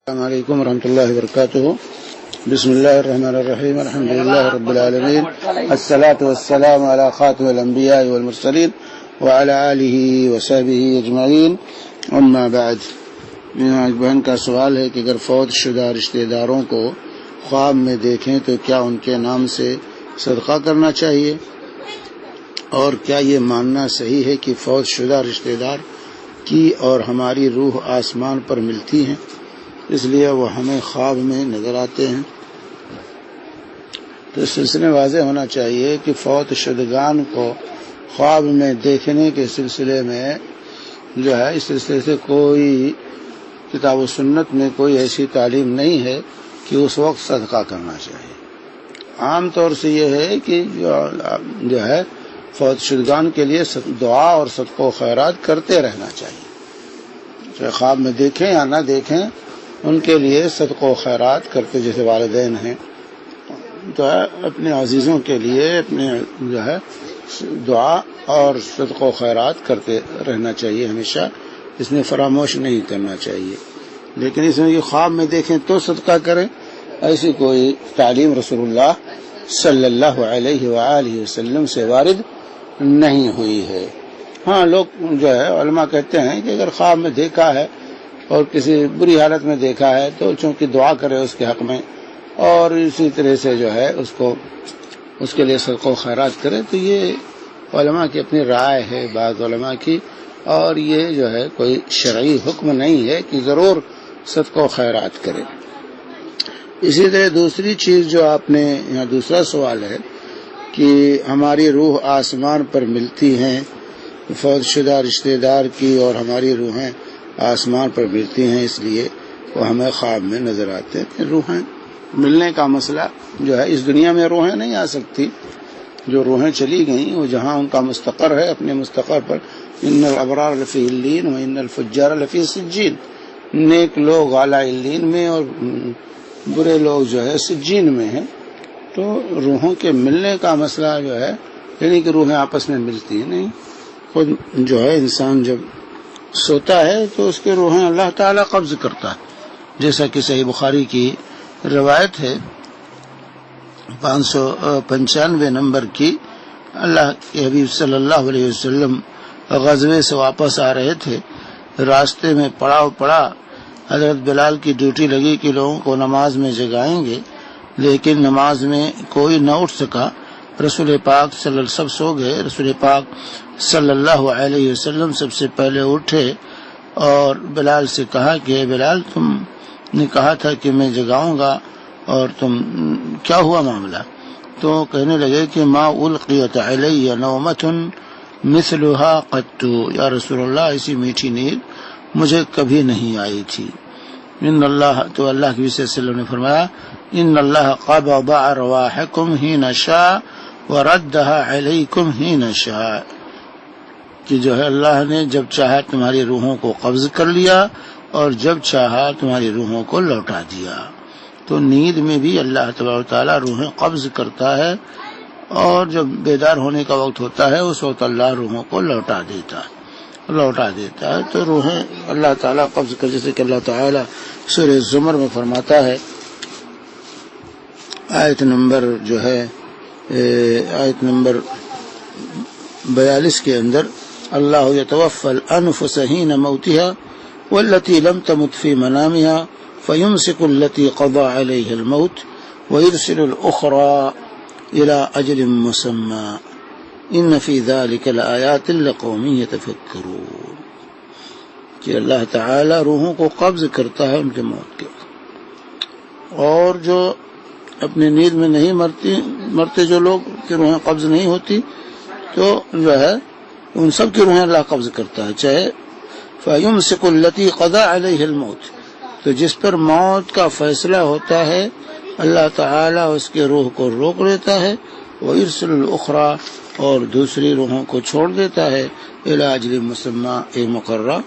السلام علیکم ورحمۃ اللہ وبرکاتہ۔ بسم اللہ الرحمن الرحیم، الحمد للہ رب العالمین، الصلاۃ والسلام علی خاتم الانبیاء والمرسلین وعلی آلہ وصحبہ اجمعین، اما بعد۔ ایک بہن کا سوال ہے کہ اگر فوت شدہ رشتہ داروں کو خواب میں دیکھیں تو کیا ان کے نام سے صدقہ کرنا چاہیے، اور کیا یہ ماننا صحیح ہے کہ فوت شدہ رشتہ دار کی اور ہماری روح آسمان پر ملتی ہیں، اس لیے وہ ہمیں خواب میں نظر آتے ہیں؟ تو اس سلسلے میں واضح ہونا چاہیے کہ فوت شدگان کو خواب میں دیکھنے کے سلسلے میں اس سلسلے سے کوئی کتاب و سنت میں کوئی ایسی تعلیم نہیں ہے کہ اس وقت صدقہ کرنا چاہیے۔ عام طور سے یہ ہے کہ فوت شدگان کے لیے دعا اور صدقہ و خیرات کرتے رہنا چاہیے، چاہے خواب میں دیکھیں یا نہ دیکھیں، ان کے لیے صدقہ و خیرات کرتے، جیسے والدین ہیں اپنے عزیزوں کے لیے اپنے دعا اور صدقہ و خیرات کرتے رہنا چاہیے ہمیشہ، اس میں فراموش نہیں کرنا چاہیے۔ لیکن اس میں یہ خواب میں دیکھیں تو صدقہ کریں، ایسی کوئی تعلیم رسول اللہ صلی اللہ علیہ وآلہ وسلم سے وارد نہیں ہوئی ہے۔ ہاں، لوگ علماء کہتے ہیں کہ اگر خواب میں دیکھا ہے اور کسی بری حالت میں دیکھا ہے تو چونکہ دعا کرے اس کے حق میں، اور اسی طرح سے اس کے لیے صدقہ و خیرات کرے، تو یہ علماء کی اپنی رائے ہے، بعض علماء کی، اور یہ کوئی شرعی حکم نہیں ہے کہ ضرور صدقہ و خیرات کرے۔ اسی طرح دوسری چیز جو آپ نے یہاں دوسرا سوال ہے کہ ہماری روح آسمان پر ملتی ہیں، فوت شدہ رشتہ دار کی اور ہماری روحیں آسمان پر ملتی ہیں، اس لیے وہ ہمیں خواب میں نظر آتے ہیں۔ روحیں ملنے کا مسئلہ اس دنیا میں روحیں نہیں آ سکتی، جو روحیں چلی گئیں وہ جہاں ان کا مستقر ہے، اپنے مستقر پر، ان الابرار لفی علین و ان الفجار لفی سجین، نیک لوگ اعلیٰ علین میں اور برے لوگ سجین میں ہیں۔ تو روحوں کے ملنے کا مسئلہ یعنی کہ روحیں آپس میں ملتی ہیں نہیں، خود انسان جب سوتا ہے تو اس کے روحیں اللہ تعالیٰ قبض کرتا ہے، جیسا کہ صحیح بخاری کی روایت ہے 595 نمبر کی۔ اللہ کے حبیب صلی اللہ علیہ وسلم غزوے سے واپس آ رہے تھے، راستے میں پڑاؤ پڑا، حضرت بلال کی ڈیوٹی لگی کہ لوگوں کو نماز میں جگائیں گے، لیکن نماز میں کوئی نہ اٹھ سکا۔ رسول پاک سب سو گئے، رسول پاک صلی اللہ علیہ وسلم سب سے پہلے اٹھے اور بلال سے کہا کہ بلال، تم نے کہا تھا کہ میں جگاؤں گا، اور تم کیا ہوا معاملہ؟ تو کہنے لگے کہ ما القیت علی نومۃ مثلها قط، یا رسول اللہ ایسی میٹھی نیند مجھے کبھی نہیں آئی تھی۔ تو اللہ کے صلی اللہ علیہ وسلم نے فرمایا ان اللہ قبض ارواحکم حین شاء وردها علیکم حین شاء، کہ اللہ نے جب چاہا تمہاری روحوں کو قبض کر لیا اور جب چاہا تمہاری روحوں کو لوٹا دیا۔ تو نیند میں بھی اللہ تبارک و تعالیٰ روحیں قبض کرتا ہے، اور جب بیدار ہونے کا وقت ہوتا ہے اس وقت اللہ روحوں کو لوٹا دیتا ہے۔ تو روحیں اللہ تعالیٰ قبض کر، جیسے کہ اللہ تعالیٰ سورہ زمر میں فرماتا ہے، آیت نمبر 42 کے اندر، اللہ یتوفی الانفس حین موتها والتي لم تمت في منامها فيمسك التي قضى عليها الموت ويرسل الأخرى إلى أجل مسمى إن في ذلك لآيات لقوم يتفكرون، کہ اللہ تعالی روحوں کو قبض کرتا ہے ان کے موت کے وقت، اور جو اپنی نیند میں نہیں مرتے جو لوگ کی روحیں قبض نہیں ہوتی، تو ان سب کی روحیں اللہ قبض کرتا ہے، چاہے فَيُمْسِكُ الَّتِي قَضَى عَلَيْهِ الْمَوْتِ، تو جس پر موت کا فیصلہ ہوتا ہے اللہ تعالیٰ اس کے روح کو روک لیتا ہے، وَيُرْسِلُ الْأُخْرَى، اور دوسری روحوں کو چھوڑ دیتا ہے، إِلَى أَجْلٍ مُّسَمًّى، ایک مقررہ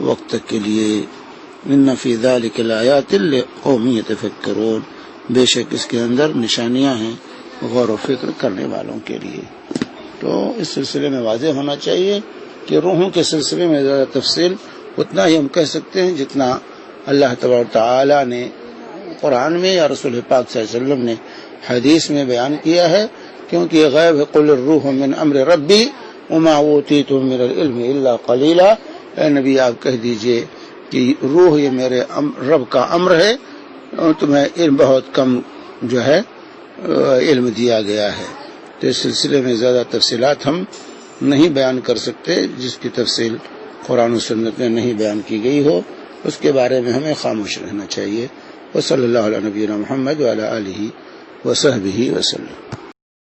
وقت تک کے لیے۔ إِنَّ فِي ذَلِكَ لَآيَاتٍ لِقَوْمٍ يَتَفَكَّرُونَ، بے شک اس کے اندر نشانیاں ہیں غور و فکر کرنے والوں کے لیے۔ تو اس سلسلے میں واضح ہونا چاہیے کہ روحوں کے سلسلے میں زیادہ تفصیل اتنا ہی ہم کہہ سکتے ہیں جتنا اللہ تبارک تعالی نے قرآن میں یا رسول پاک صلی اللہ علیہ وسلم نے حدیث میں بیان کیا ہے، کیونکہ یہ غیب ہے۔ قل الروح من امر ربی وما اوتیتم من العلم الا قلیلا، اے نبی آپ کہہ دیجئے کہ روح یہ میرے رب کا امر ہے، تمہیں علم بہت کم جو ہے علم دیا گیا ہے۔ تو اس سلسلے میں زیادہ تفصیلات ہم نہیں بیان کر سکتے، جس کی تفصیل قرآن و سنت میں نہیں بیان کی گئی ہو اس کے بارے میں ہمیں خاموش رہنا چاہیے۔ وصلی اللہ علیہ نبینا محمد وعلی آلہ وصحبہ وسلم۔